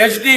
HD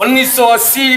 1980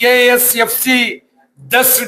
KSFC 10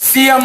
CM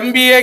MBA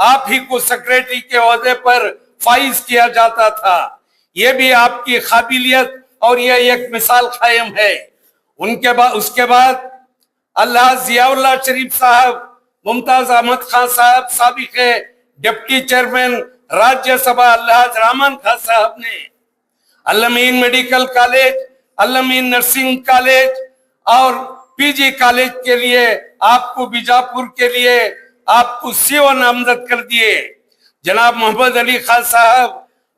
آپ ہی کو secretary کے عہدے پر فائز کیا جاتا تھا. یہ بھی آپ کی قابلیت اور یہ ایک مثال قائم ہے. اس کے بعد اللہ ضیاء اللہ شریف صاحب، ممتاز احمد خان صاحب سابق ڈپٹی چیئرمین راجیہ سبھا الحاج رحمان خان صاحب نے الامین میڈیکل کالج، الامین نرسنگ کالج اور پی جی کالج کے لیے آپ کو بیجاپور کے لیے آپ کو CO نامزد کر دیے. جناب محمد علی خان صاحب،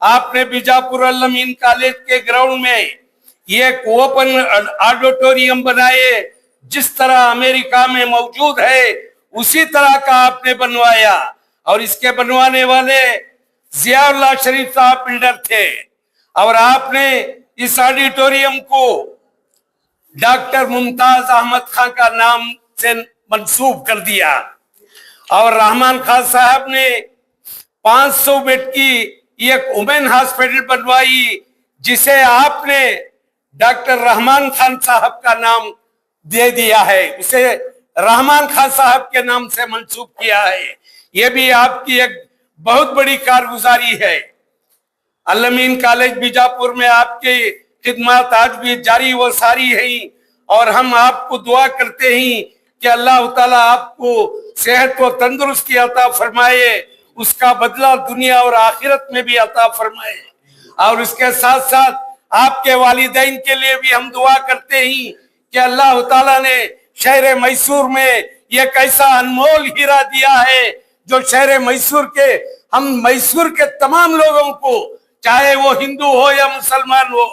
آپ نے بیجاپور الامین کالج کے گراؤنڈ میں یہ ایک اوپن آڈیٹوریم بنائے، جس طرح امریکہ میں موجود ہے اسی طرح کا آپ نے بنوایا. اور اس کے بنوانے والے ضیاء اللہ شریف صاحب بلڈر تھے. اور آپ نے اس آڈیٹوریم کو ڈاکٹر ممتاز احمد خان کا نام سے منسوب کر دیا. اور رحمان خان صاحب نے 500 بیڈ کی ایک وومن ہاسپٹل بنوائی، جسے آپ نے ڈاکٹر رحمان خان صاحب کا نام دے دیا ہے، اسے رحمان خان صاحب کے نام سے منسوب کیا ہے. یہ بھی آپ کی ایک بہت بڑی کارگزاری ہے. الامین کالج بیجاپور میں آپ کی خدمات آج بھی جاری و ساری ہیں، اور ہم آپ کو دعا کرتے ہیں کہ اللہ تعالیٰ آپ کو صحت و تندرستی عطا فرمائے، اس کا بدلہ دنیا اور آخرت میں بھی عطا فرمائے. اور اس کے ساتھ ساتھ آپ کے والدین کے لیے بھی ہم دعا کرتے ہیں کہ اللہ تعالیٰ نے شہر میسور میں ایک ایسا انمول ہیرا دیا ہے جو شہر میسور کے، ہم میسور کے تمام لوگوں کو، چاہے وہ ہندو ہو یا مسلمان ہو،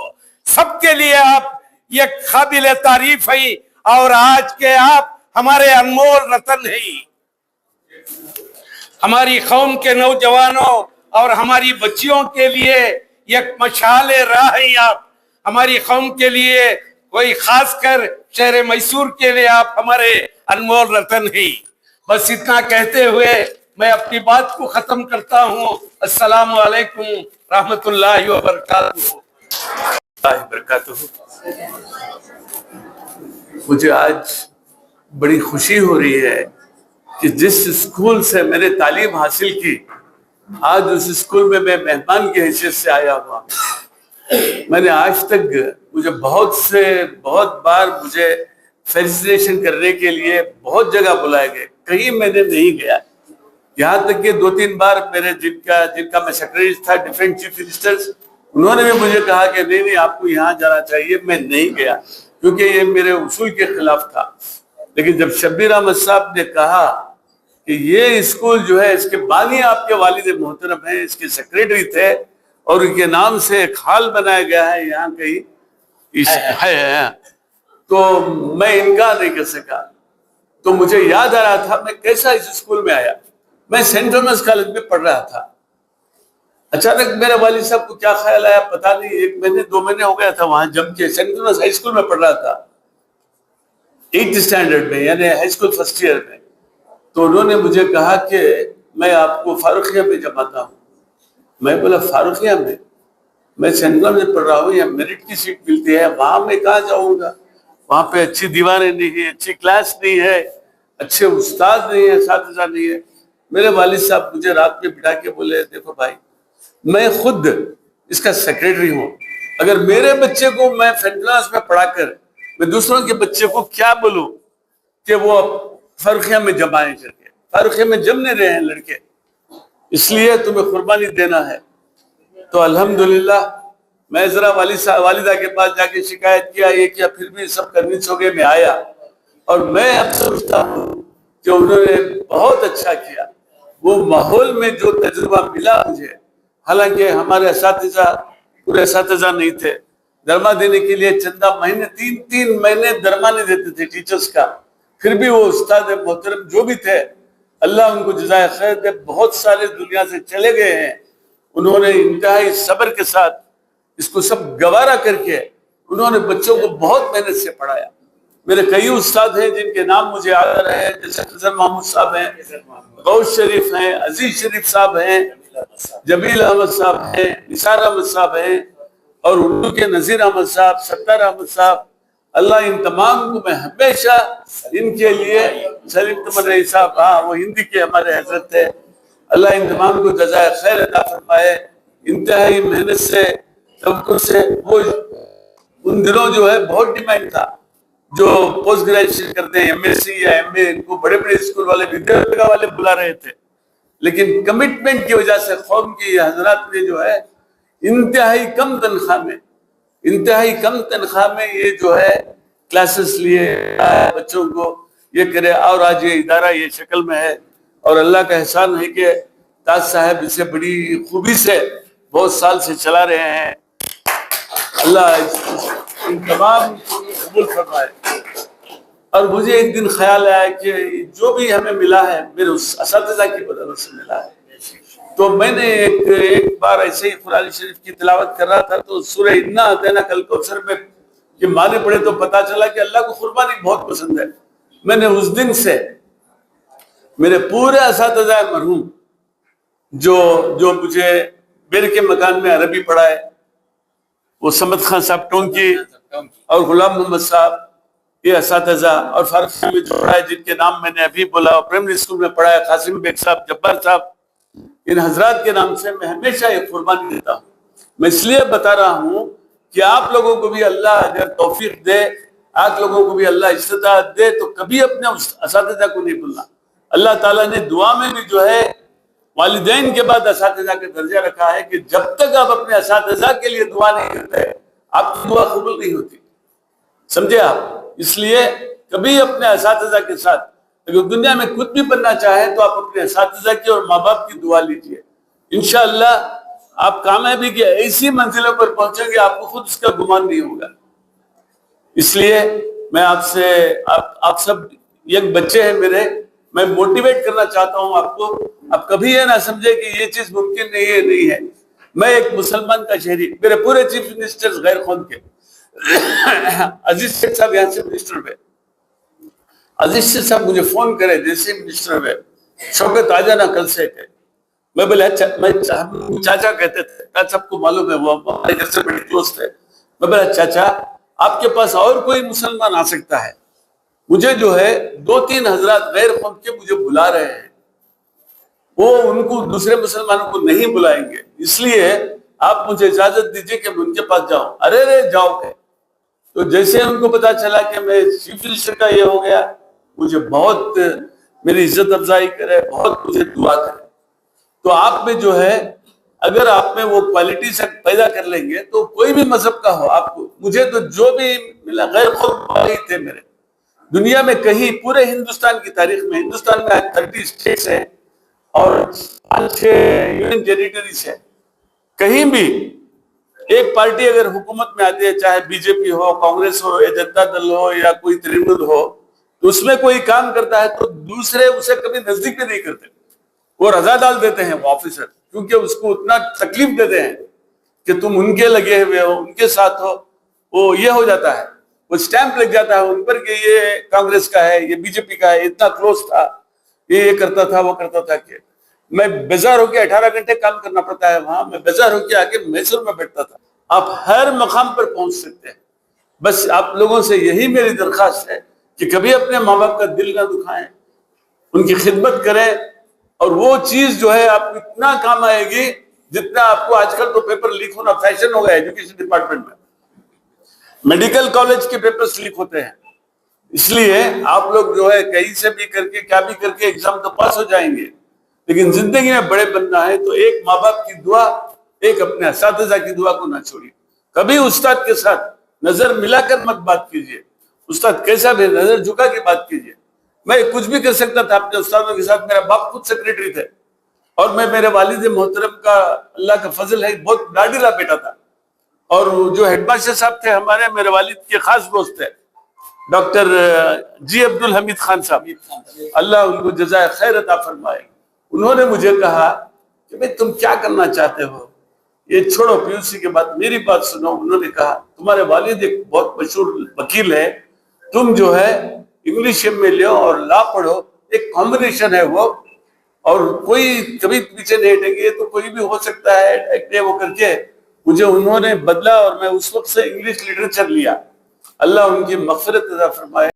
سب کے لیے آپ یہ قابل تعریف ہیں، اور آج کے آپ ہمارے انمول رتن ہیں. ہماری قوم کے نوجوانوں اور ہماری بچیوں کے لیے ایک مشعل راہ ہیں آپ. ہماری قوم کے لیے کوئی خاص کر شہر میسور کے لیے آپ ہمارے انمول رتن ہیں. بس اتنا کہتے ہوئے میں اپنی بات کو ختم کرتا ہوں. السلام علیکم رحمت اللہ وبرکاتہ. مجھے آج بڑی خوشی ہو رہی ہے کہ جس اسکول سے میں نے تعلیم حاصل کی، آج اس اسکول میں میں مہمان کی حیثیت سے آیا ہوا. میں نے آج تک بہت بار مجھے فیسلٹیشن کرنے کے لیے بہت جگہ بلائے گئے، کہیں میں نے نہیں گیا. یہاں تک کہ 2-3 بار میرے جن کا میں سیکرٹری تھا، ڈیفرنٹ چیف منسٹرز، انہوں نے بھی مجھے کہا کہ نہیں آپ کو یہاں جانا چاہیے. میں نہیں گیا کیونکہ یہ میرے اصول کے خلاف تھا. لیکن جب شبیر احمد صاحب نے کہا کہ یہ اسکول جو ہے، اس کے بانی آپ کے والد محترم ہیں، اس کے سیکرٹری تھے، اور ان کے نام سے ایک ہال بنایا گیا ہے یہاں کہیں ہے، تو میں انکار نہیں کر سکا. تو مجھے یاد آ رہا تھا میں کیسا اس اسکول میں آیا. میں سینٹ تھامس کالج میں پڑھ رہا تھا. اچانک میرے والد صاحب کو کیا خیال آیا پتا نہیں، 1 مہینے 2 مہینے ہو گیا تھا وہاں جم کے. سینٹ تھامس ہائی اسکول میں پڑھ رہا تھا 8th اسٹینڈرڈ میں، یعنی ہائی اسکول فرسٹ ایئر میں. تو انہوں نے مجھے کہا کہ میں آپ کو فاروقیہ میں جماتا ہوں. میں بولا فاروقیہ میں سینٹ تھامس میں پڑھ رہا ہوں، یہاں میرٹ کی سیٹ ملتی ہے، وہاں میں کہاں جاؤں گا؟ وہاں پہ اچھی دیواریں نہیں ہیں، اچھی کلاس نہیں ہے، اچھے استاد نہیں ہے، اساتذہ نہیں ہے. میرے والد صاحب مجھے رات میں بٹھا کے بولے دیکھو بھائی، میں خود اس کا سیکریٹری ہوں، اگر میرے بچے کو میں سینٹ تھامس میں پڑھا کر میں دوسروں کے بچے کو کیا بولوں کہ وہ فاروقیہ میں جمائیں کر کے، فاروقیہ میں جم نہیں رہے ہیں لڑکے، اس لیے تمہیں قربانی دینا ہے. تو الحمدللہ میں ذرا والدہ کے پاس جا کے شکایت کیا، یہ کیا، پھر بھی سب کنوینس ہو گئے، میں آیا. اور میں اب سمجھتا ہوں کہ انہوں نے بہت اچھا کیا. وہ ماحول میں جو تجربہ ملا مجھے، حالانکہ ہمارے اساتذہ پورے اساتذہ نہیں تھے، درما دینے کے لیے چندہ مہینے 3 مہینے درما نہیں دیتے تھے ٹیچرز کا، پھر بھی وہ استاد محترم جو بھی تھے، اللہ ان کو جزائے خیر دے، بہت سارے دنیا سے چلے گئے ہیں. انہوں نے انتہائی صبر کے ساتھ اس کو سب گوارا کر کے انہوں نے بچوں کو بہت محنت سے پڑھایا. میرے کئی استاد ہیں جن کے نام مجھے آ رہے ہیں، جیسے خضر محمود صاحب ہیں، غوث شریف ہیں، عزیز شریف صاحب ہیں، جمیل احمد صاحب ہیں، نثار احمد صاحب ہیں، اور اردو کے نذیر احمد صاحب، ستار احمد صاحب. اللہ ان تمام کو میں ہمیشہ ان کے لیے، سلیم تمر رئی صاحب، ہاں وہ ہندی کے ہمارے حضرت تھے، اللہ ان تمام کو جزائے خیر عطا فرمائے. انتہائی محنت سے توقع سے وہ ان دنوں جو ہے بہت ڈیمانڈ تھا. جو پوسٹ گریجویشن کرتے ہیں MSc یا MA ان کو بڑے بڑے اسکول والے ودیارتھا والے بلا رہے تھے, لیکن کمٹمنٹ کی وجہ سے قوم کی یہ حضرات نے جو ہے انتہائی کم تنخواہ میں یہ جو ہے کلاسز لیے بچوں کو یہ کرے, اور آج یہ ادارہ یہ شکل میں ہے. اور اللہ کا احسان ہے کہ تاج صاحب اسے بڑی خوبی سے بہت سال سے چلا رہے ہیں. اللہ ان تمام قبول فرمائے. اور مجھے ایک دن خیال آیا کہ جو بھی ہمیں ملا ہے میرے اس اساتذہ کی بدولت سے ملا ہے. تو میں نے ایک بار ایسے ہی قرآن شریف کی تلاوت کر رہا تھا تو سورہ انا اعطیناک الکوثر میں کہ معنی پڑھے تو پتا چلا کہ اللہ کو قربانی بہت پسند ہے. میں نے اس دن سے میرے پورے اساتذہ مرحوم جو مجھے بیر کے مکان میں عربی پڑھائے, وہ سمد خان صاحب ٹونکی اور غلام محمد صاحب, یہ اساتذہ, اور فاروق میں جو پڑھائے جن کے نام میں نے ابھی بولا, اور پرائمری اسکول میں پڑھایا قاسم بیگ صاحب, جبار صاحب, ان حضرات کے نام سے میں ہمیشہ ایک قربانی دیتا ہوں. میں اس لیے بتا رہا ہوں کہ آپ لوگوں کو بھی اللہ اگر توفیق دے, آپ لوگوں کو بھی اللہ استطاعت دے, تو کبھی اپنے اساتذہ کو نہیں بھولنا. اللہ تعالیٰ نے دعا میں بھی جو ہے والدین کے بعد اساتذہ کا درجہ رکھا ہے کہ جب تک آپ اپنے اساتذہ کے لیے دعا نہیں کرتے آپ کی دعا قبول نہیں ہوتی. سمجھے آپ؟ اس لیے کبھی اپنے اساتذہ کے ساتھ اگر دنیا میں کچھ بھی بننا چاہیں تو آپ اپنے اساتذہ کی اور ماں باپ کی دعا لیجیے. انشاءاللہ آپ کامیابی کی ایسی منزلوں پر پہنچیں گے آپ کو خود اس کا گمان نہیں ہوگا. اس لیے میں آپ سب یک بچے ہیں میرے, میں موٹیویٹ کرنا چاہتا ہوں آپ کو. آپ کبھی یہ نہ سمجھے کہ یہ چیز ممکن نہیں ہے. میں ایک مسلمان کا شہری, میرے پورے چیف منسٹر غیر خون کے, عزیز شیخ صاحب یہاں سے منسٹر ہوئے, عزیز شیخ صاحب مجھے فون کرے جیسے منسٹر ہوئے, شوکت آ جانا کل سے کہ میں بولے اچھا, میں چاچا کہتے تھے, چاچا سب کو معلوم ہے وہ ہمارے گھر سے بڑے دوست تھے. میں بولے چاچا آپ کے پاس اور کوئی مسلمان آ سکتا ہے, مجھے جو ہے 2-3 حضرات غیر قوم کے مجھے بلا رہے ہیں, وہ ان کو دوسرے مسلمانوں کو نہیں بلائیں گے, اس لیے آپ مجھے اجازت دیجئے کہ میں ان کے پاس جاؤں. ارے جاؤ کہ تو جیسے ان کو پتا چلا کہ میں چیف منسٹر کا یہ ہو گیا, مجھے بہت میری عزت افزائی کرے, بہت مجھے دعا کرے. تو آپ میں جو ہے اگر آپ میں وہ کوالٹی سے پیدا کر لیں گے تو کوئی بھی مذہب کا ہو آپ کو, مجھے تو جو بھی ملا غیر خود والے تھے میرے. دنیا میں کہیں پورے ہندوستان کی تاریخ میں, ہندوستان میں 30 اسٹیٹس ہیں اور 5-6 یونین ٹیریٹریز ہیں, کہیں بھی ایک پارٹی اگر حکومت میں آتی ہے, چاہے BJP ہو, کانگریس ہو, یا جنتا دل ہو, یا کوئی ترنمول ہو, تو اس میں کوئی کام کرتا ہے تو دوسرے اسے کبھی نزدیک بھی نہیں کرتے, وہ رضا ڈال دیتے ہیں وہ آفیسر, کیونکہ اس کو اتنا تکلیف دیتے ہیں کہ تم ان کے لگے ہوئے ہو, ان کے ساتھ ہو, وہ یہ ہو جاتا ہے, وہ سٹیمپ لگ جاتا ہے ان پر کہ یہ کانگریس کا ہے, یہ BJP کا ہے, اتنا کلوز تھا, یہ کرتا تھا, وہ کرتا تھا. کہ میں بیزار ہو کے 18 گھنٹے کام کرنا پڑتا ہے وہاں, میں بیزار ہو کے آ کے میسور میں بیٹھتا تھا. آپ ہر مقام پر پہنچ سکتے ہیں. بس آپ لوگوں سے یہی میری درخواست ہے کہ کبھی اپنے ماں باپ کا دل نہ دکھائیں, ان کی خدمت کریں, اور وہ چیز جو ہے آپ کو اتنا کام آئے گی جتنا آپ کو آج کل تو پیپر لیک ہونا فیشن ہو گیا ایجوکیشن ڈپارٹمنٹ میں, میڈیکل کالج کے پیپرز لیک ہوتے ہیں. اس لیے آپ لوگ جو ہے کہیں سے بھی کر کے کیا بھی کر کے ایگزام تو پاس ہو جائیں گے, لیکن زندگی میں بڑے بننا ہے تو ایک ماں باپ کی دعا, ایک اپنے اساتذہ کی دعا کو نہ چھوڑیے. کبھی استاد کے ساتھ نظر ملا کر مت بات کیجیے, استاد کیسا بھی نظر جھکا کے بات کیجیے. میں کچھ بھی کر سکتا تھا اپنے استادوں کے ساتھ, میرا باپ خود سیکریٹری تھے, اور میں میرے والد محترم کا اللہ کا فضل ہے بہت ڈاڈیلا بیٹا تھا, اور جو ہیڈ ماسٹر صاحب تھے ہمارے, میرے والد کے خاص دوست تھے ڈاکٹر جی عبدالحمید خان صاحب, اللہ ان کو جزائے خیر عطا فرمائے. انہوں نے مجھے کہا کہ بھئی تم کیا کرنا چاہتے ہو, یہ چھوڑو PUC کے بعد میری بات سنو. انہوں نے کہا تمہارے والد ایک بہت مشہور وکیل ہے, تم جو ہے انگلش میں لو اور لا پڑھو, ایک کمبینیشن ہے وہ, اور کوئی کبھی پیچھے نہیں ہٹیں گے, تو کوئی بھی ہو سکتا ہے. وہ کر کے مجھے انہوں نے بدلا, اور میں اس وقت سے انگلش لٹریچر لیا. اللہ ان کی مغفرت عطا فرمائے.